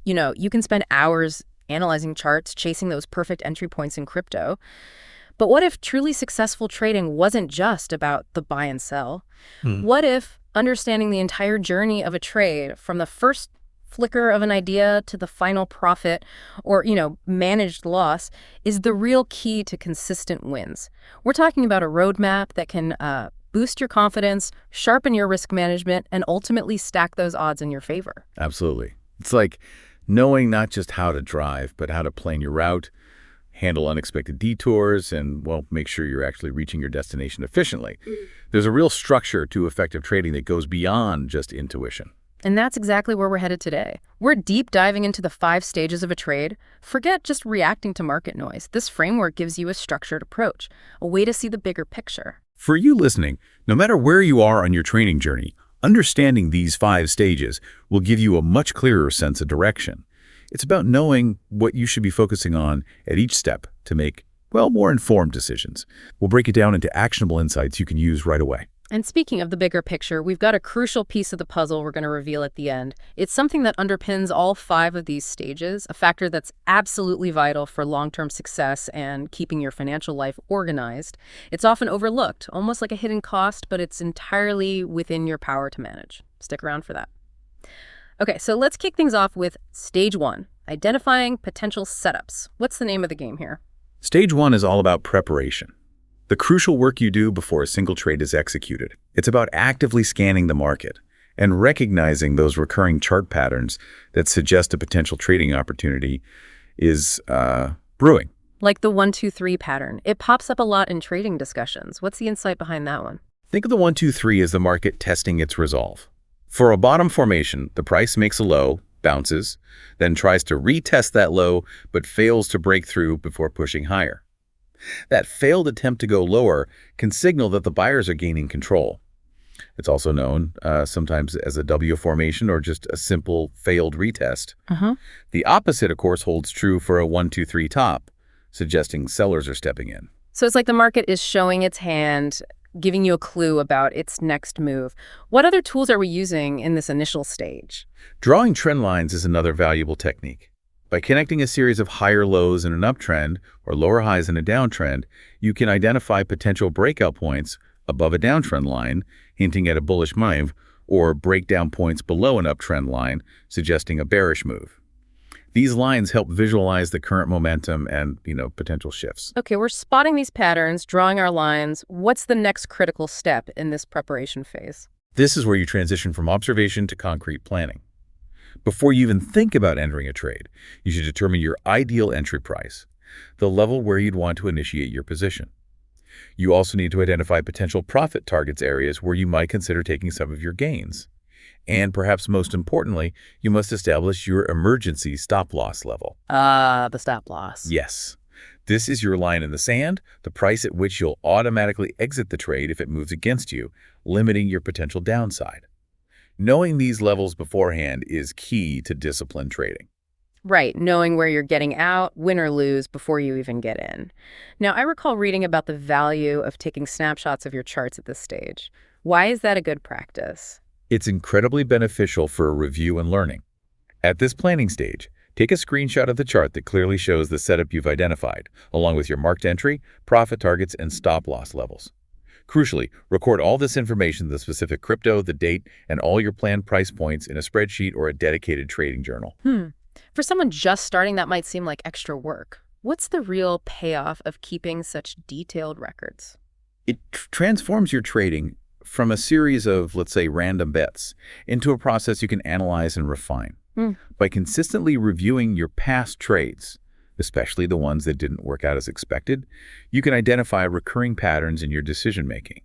You can spend hours analyzing charts, chasing those perfect entry points in crypto. But what if truly successful trading wasn't just about the buy and sell? Hmm. What if understanding the entire journey of a trade, from the first flicker of an idea to the final profit or, managed loss, is the real key to consistent wins? We're talking about a roadmap that can boost your confidence, sharpen your risk management, and ultimately stack those odds in your favor. Absolutely. It's like knowing not just how to drive, but how to plan your route, handle unexpected detours, and, well, make sure you're actually reaching your destination efficiently. There's a real structure to effective trading that goes beyond just intuition. And that's exactly where we're headed today. We're deep diving into the 5 stages of a trade. Forget just reacting to market noise. This framework gives you a structured approach, a way to see the bigger picture. For you listening, no matter where you are on your trading journey, understanding these 5 stages will give you a much clearer sense of direction. It's about knowing what you should be focusing on at each step to make, well, more informed decisions. We'll break it down into actionable insights you can use right away. And speaking of the bigger picture, we've got a crucial piece of the puzzle we're going to reveal at the end. It's something that underpins all 5 of these stages, a factor that's absolutely vital for long-term success and keeping your financial life organized. It's often overlooked, almost like a hidden cost, but it's entirely within your power to manage. Stick around for that. Okay, so let's kick things off with stage 1, identifying potential setups. What's the name of the game here? Stage 1 is all about preparation. The crucial work you do before a single trade is executed. It's about actively scanning the market and recognizing those recurring chart patterns that suggest a potential trading opportunity is brewing. Like the 1, 2, 3 pattern. It pops up a lot in trading discussions. What's the insight behind that one? Think of the 1, 2, 3 as the market testing its resolve. For a bottom formation, the price makes a low, bounces, then tries to retest that low, but fails to break through before pushing higher. That failed attempt to go lower can signal that the buyers are gaining control. It's also known sometimes as a W formation or just a simple failed retest. The opposite, of course, holds true for a 1, 2, 3 top, suggesting sellers are stepping in. So it's like the market is showing its hand, giving you a clue about its next move. What other tools are we using in this initial stage? Drawing trend lines is another valuable technique. By connecting a series of higher lows in an uptrend or lower highs in a downtrend, you can identify potential breakout points above a downtrend line, hinting at a bullish move, or breakdown points below an uptrend line, suggesting a bearish move. These lines help visualize the current momentum and, potential shifts. Okay, we're spotting these patterns, drawing our lines. What's the next critical step in this preparation phase? This is where you transition from observation to concrete planning. Before you even think about entering a trade, you should determine your ideal entry price, the level where you'd want to initiate your position. You also need to identify potential profit targets areas where you might consider taking some of your gains. And perhaps most importantly, you must establish your emergency stop loss level. The stop loss. Yes. This is your line in the sand, the price at which you'll automatically exit the trade if it moves against you, limiting your potential downside. Knowing these levels beforehand is key to disciplined trading. Right, knowing where you're getting out, win or lose, before you even get in. Now, I recall reading about the value of taking snapshots of your charts at this stage. Why is that a good practice? It's incredibly beneficial for review and learning. At this planning stage, take a screenshot of the chart that clearly shows the setup you've identified, along with your marked entry, profit targets, and stop loss levels. Crucially, record all this information, the specific crypto, the date, and all your planned price points in a spreadsheet or a dedicated trading journal. For someone just starting, that might seem like extra work. What's the real payoff of keeping such detailed records? It transforms your trading from a series of, let's say, random bets into a process you can analyze and refine. By consistently reviewing your past trades, especially the ones that didn't work out as expected, you can identify recurring patterns in your decision-making.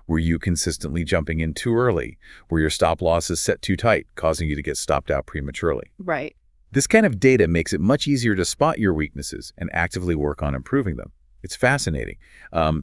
Were you consistently jumping in too early? Were your stop losses set too tight, causing you to get stopped out prematurely? Right. This kind of data makes it much easier to spot your weaknesses and actively work on improving them. It's fascinating.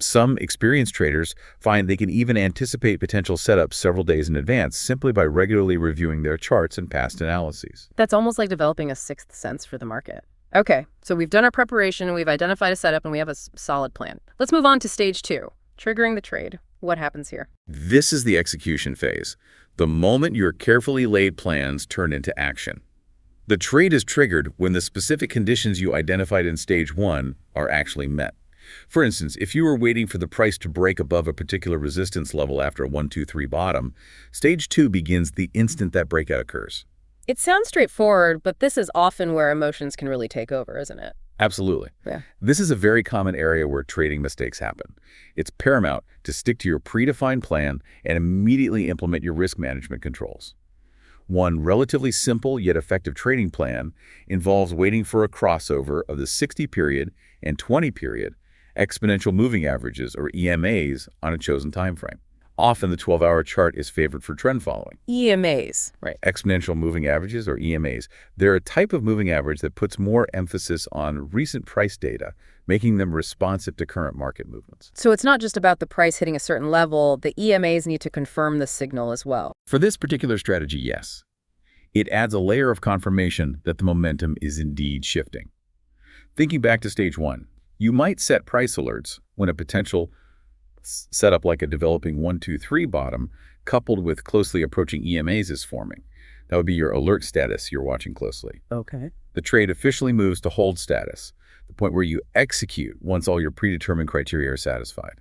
Some experienced traders find they can even anticipate potential setups several days in advance simply by regularly reviewing their charts and past analyses. That's almost like developing a sixth sense for the market. Okay, so we've done our preparation, we've identified a setup, and we have a solid plan. Let's move on to stage 2, triggering the trade. What happens here? This is the execution phase, the moment your carefully laid plans turn into action. The trade is triggered when the specific conditions you identified in stage 1 are actually met. For instance, if you were waiting for the price to break above a particular resistance level after a 1, 2, 3 bottom, stage 2 begins the instant that breakout occurs. It sounds straightforward, but this is often where emotions can really take over, isn't it? Absolutely. Yeah. This is a very common area where trading mistakes happen. It's paramount to stick to your predefined plan and immediately implement your risk management controls. One relatively simple yet effective trading plan involves waiting for a crossover of the 60 period and 20 period exponential moving averages, or EMAs, on a chosen time frame. Often the 12-hour chart is favored for trend following. EMAs. Right. Exponential moving averages, or EMAs. They're a type of moving average that puts more emphasis on recent price data, making them responsive to current market movements. So it's not just about the price hitting a certain level, the EMAs need to confirm the signal as well. For this particular strategy, yes. It adds a layer of confirmation that the momentum is indeed shifting. Thinking back to stage 1, you might set price alerts when a potential setup like a developing 1, 2, 3 bottom coupled with closely approaching EMAs is forming. That would be your alert status you're watching closely. Okay. The trade officially moves to hold status, the point where you execute once all your predetermined criteria are satisfied.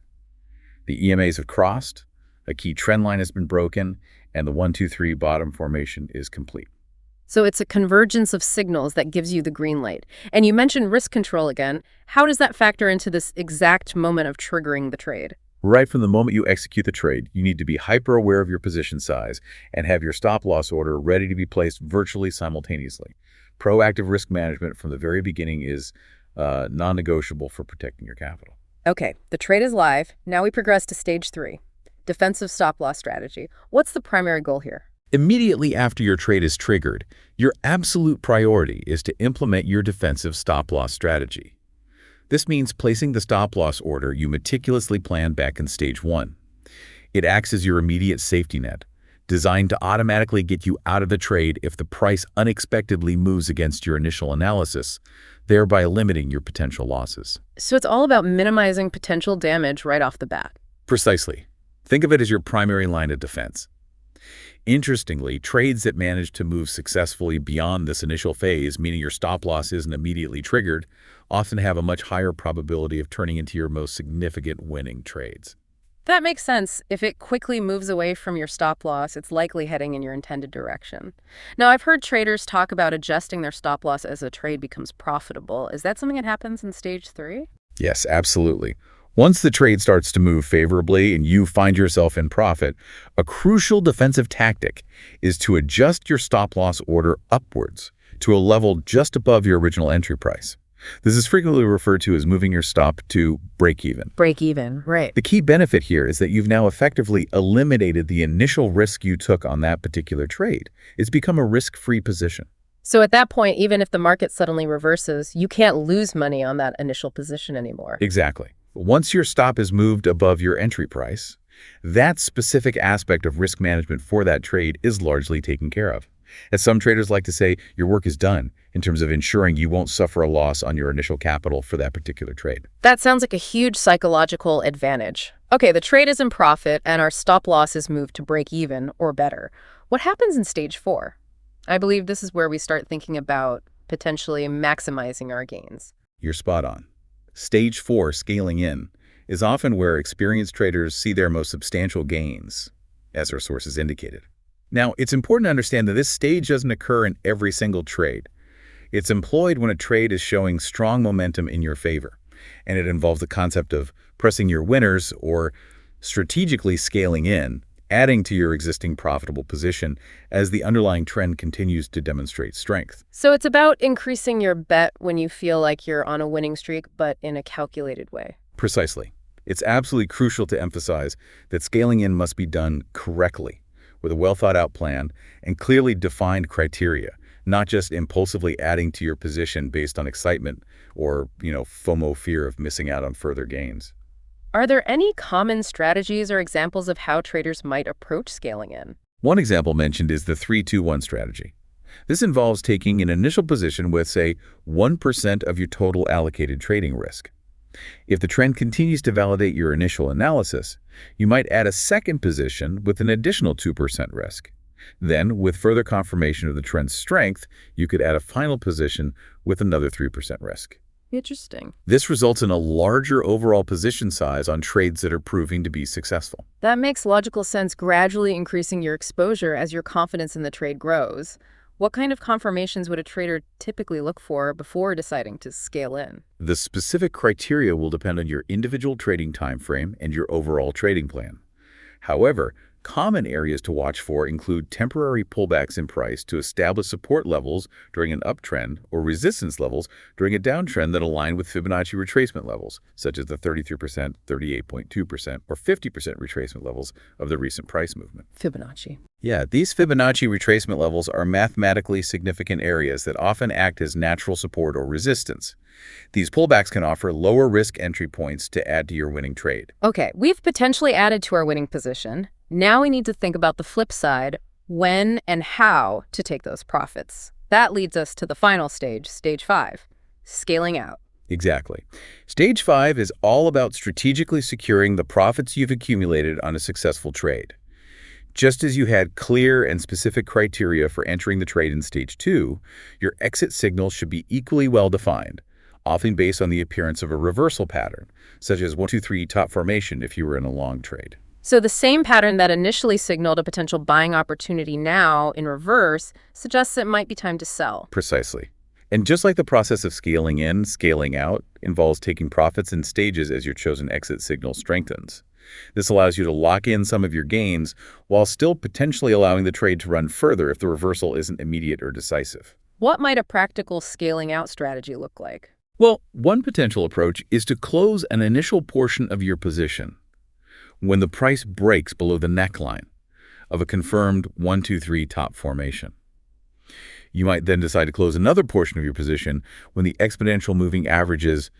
The EMAs have crossed, a key trend line has been broken, and the 1, 2, 3 bottom formation is complete. So it's a convergence of signals that gives you the green light. And you mentioned risk control again. How does that factor into this exact moment of triggering the trade? Right from the moment you execute the trade, you need to be hyper aware of your position size and have your stop loss order ready to be placed virtually simultaneously. Proactive risk management from the very beginning is non-negotiable for protecting your capital. Okay, the trade is live. Now we progress to stage 3, defensive stop loss strategy. What's the primary goal here? Immediately after your trade is triggered, your absolute priority is to implement your defensive stop loss strategy. This means placing the stop loss order you meticulously planned back in stage 1. It acts as your immediate safety net, designed to automatically get you out of the trade if the price unexpectedly moves against your initial analysis, thereby limiting your potential losses. So it's all about minimizing potential damage right off the bat. Precisely. Think of it as your primary line of defense. Interestingly, trades that manage to move successfully beyond this initial phase, meaning your stop loss isn't immediately triggered, often have a much higher probability of turning into your most significant winning trades. That makes sense. If it quickly moves away from your stop loss, it's likely heading in your intended direction. Now, I've heard traders talk about adjusting their stop loss as a trade becomes profitable. Is that something that happens in stage 3? Yes, absolutely. Once the trade starts to move favorably and you find yourself in profit, a crucial defensive tactic is to adjust your stop loss order upwards to a level just above your original entry price. This is frequently referred to as moving your stop to break even. Break even, right. The key benefit here is that you've now effectively eliminated the initial risk you took on that particular trade. It's become a risk-free position. So at that point, even if the market suddenly reverses, you can't lose money on that initial position anymore. Exactly. Once your stop is moved above your entry price, that specific aspect of risk management for that trade is largely taken care of. As some traders like to say, your work is done in terms of ensuring you won't suffer a loss on your initial capital for that particular trade. That sounds like a huge psychological advantage. Okay, the trade is in profit and our stop loss is moved to break even or better. What happens in stage 4? I believe this is where we start thinking about potentially maximizing our gains. You're spot on. Stage 4, scaling in, is often where experienced traders see their most substantial gains, as our sources indicated. Now, it's important to understand that this stage doesn't occur in every single trade. It's employed when a trade is showing strong momentum in your favor, and it involves the concept of pressing your winners or strategically scaling in, adding to your existing profitable position as the underlying trend continues to demonstrate strength. So it's about increasing your bet when you feel like you're on a winning streak, but in a calculated way. Precisely. It's absolutely crucial to emphasize that scaling in must be done correctly, with a well-thought-out plan and clearly defined criteria, not just impulsively adding to your position based on excitement or, FOMO, fear of missing out on further gains. Are there any common strategies or examples of how traders might approach scaling in? One example mentioned is the 3-2-1 strategy. This involves taking an initial position with, say, 1% of your total allocated trading risk. If the trend continues to validate your initial analysis, you might add a second position with an additional 2% risk. Then, with further confirmation of the trend's strength, you could add a final position with another 3% risk. Interesting. This results in a larger overall position size on trades that are proving to be successful. That makes logical sense, gradually increasing your exposure as your confidence in the trade grows. What kind of confirmations would a trader typically look for before deciding to scale in? The specific criteria will depend on your individual trading time frame and your overall trading plan. However, common areas to watch for include temporary pullbacks in price to establish support levels during an uptrend or resistance levels during a downtrend that align with Fibonacci retracement levels, such as the 33%, 38.2%, or 50% retracement levels of the recent price movement. Fibonacci. Yeah, these Fibonacci retracement levels are mathematically significant areas that often act as natural support or resistance. These pullbacks can offer lower risk entry points to add to your winning trade. Okay, we've potentially added to our winning position. Now we need to think about the flip side, when and how to take those profits. That leads us to the final stage, stage 5, scaling out. Exactly. Stage 5 is all about strategically securing the profits you've accumulated on a successful trade. Just as you had clear and specific criteria for entering the trade in Stage 2, your exit signal should be equally well defined, often based on the appearance of a reversal pattern, such as 1-2-3 top formation if you were in a long trade. So the same pattern that initially signaled a potential buying opportunity now, in reverse, suggests it might be time to sell. Precisely. And just like the process of scaling in, scaling out involves taking profits in stages as your chosen exit signal strengthens. This allows you to lock in some of your gains while still potentially allowing the trade to run further if the reversal isn't immediate or decisive. What might a practical scaling out strategy look like? Well, one potential approach is to close an initial portion of your position when the price breaks below the neckline of a confirmed 1-2-3 top formation. You might then decide to close another portion of your position when the exponential moving averages,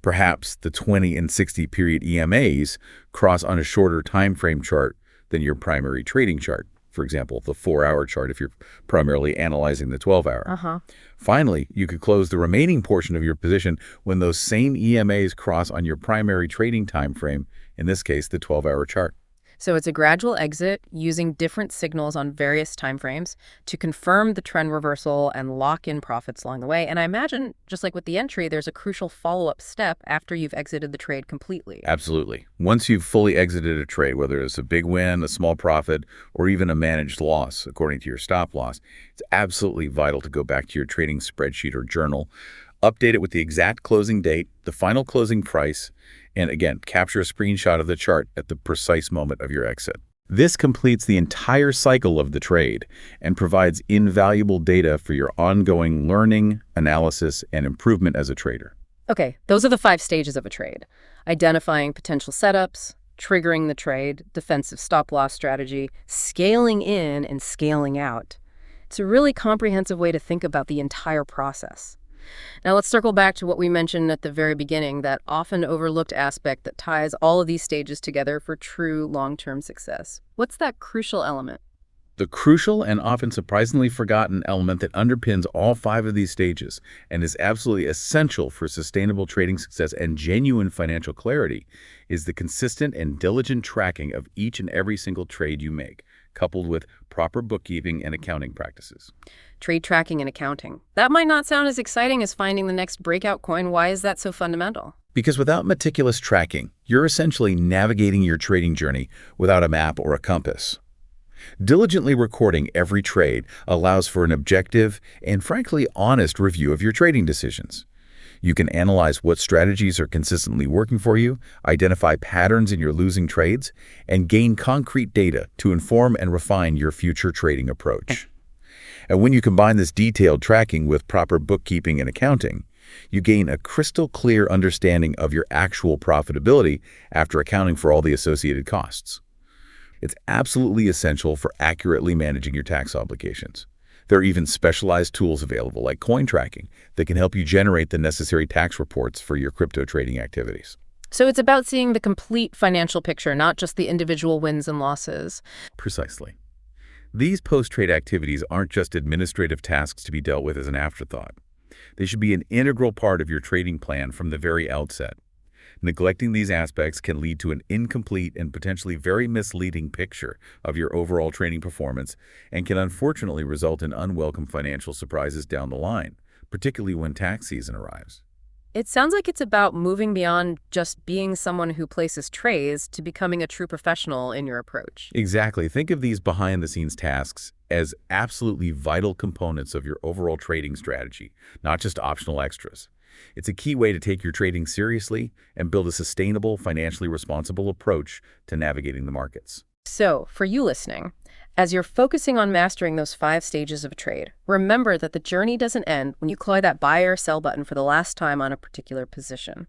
perhaps the 20 and 60 period EMAs, cross on a shorter time frame chart than your primary trading chart. For example, the 4-hour chart if you're primarily analyzing the 12-hour. Finally, you could close the remaining portion of your position when those same EMAs cross on your primary trading time frame, in this case, the 12-hour chart. So it's a gradual exit using different signals on various timeframes to confirm the trend reversal and lock in profits along the way. And I imagine, just like with the entry, there's a crucial follow-up step after you've exited the trade completely. Absolutely. Once you've fully exited a trade, whether it's a big win, a small profit, or even a managed loss, according to your stop loss, it's absolutely vital to go back to your trading spreadsheet or journal, update it with the exact closing date, the final closing price, and again, capture a screenshot of the chart at the precise moment of your exit. This completes the entire cycle of the trade and provides invaluable data for your ongoing learning, analysis, and improvement as a trader. Okay, those are the 5 stages of a trade. Identifying potential setups, triggering the trade, defensive stop-loss strategy, scaling in and scaling out. It's a really comprehensive way to think about the entire process. Now let's circle back to what we mentioned at the very beginning, that often overlooked aspect that ties all of these stages together for true long-term success. What's that crucial element? The crucial and often surprisingly forgotten element that underpins all 5 of these stages and is absolutely essential for sustainable trading success and genuine financial clarity is the consistent and diligent tracking of each and every single trade you make, coupled with proper bookkeeping and accounting practices. Trade tracking and accounting. That might not sound as exciting as finding the next breakout coin. Why is that so fundamental? Because without meticulous tracking, you're essentially navigating your trading journey without a map or a compass. Diligently recording every trade allows for an objective and, frankly, honest review of your trading decisions. You can analyze what strategies are consistently working for you, identify patterns in your losing trades, and gain concrete data to inform and refine your future trading approach. And when you combine this detailed tracking with proper bookkeeping and accounting, you gain a crystal clear understanding of your actual profitability after accounting for all the associated costs. It's absolutely essential for accurately managing your tax obligations. There are even specialized tools available like coin tracking that can help you generate the necessary tax reports for your crypto trading activities. So it's about seeing the complete financial picture, not just the individual wins and losses. Precisely. These post-trade activities aren't just administrative tasks to be dealt with as an afterthought. They should be an integral part of your trading plan from the very outset. Neglecting these aspects can lead to an incomplete and potentially very misleading picture of your overall trading performance and can unfortunately result in unwelcome financial surprises down the line, particularly when tax season arrives. It sounds like it's about moving beyond just being someone who places trades to becoming a true professional in your approach. Exactly. Think of these behind-the-scenes tasks as absolutely vital components of your overall trading strategy, not just optional extras. It's a key way to take your trading seriously and build a sustainable, financially responsible approach to navigating the markets. So, for you listening, as you're focusing on mastering those 5 stages of a trade, remember that the journey doesn't end when you click that buy or sell button for the last time on a particular position.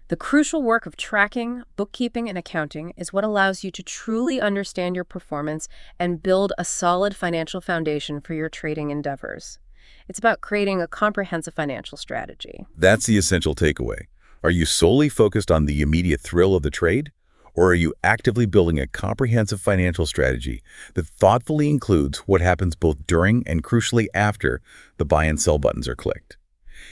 The crucial work of tracking, bookkeeping, and accounting is what allows you to truly understand your performance and build a solid financial foundation for your trading endeavors. It's about creating a comprehensive financial strategy. That's the essential takeaway. Are you solely focused on the immediate thrill of the trade? Or are you actively building a comprehensive financial strategy that thoughtfully includes what happens both during and crucially after the buy and sell buttons are clicked?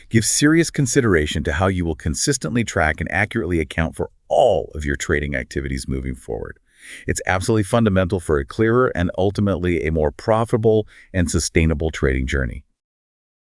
Give serious consideration to how you will consistently track and accurately account for all of your trading activities moving forward. It's absolutely fundamental for a clearer and ultimately a more profitable and sustainable trading journey.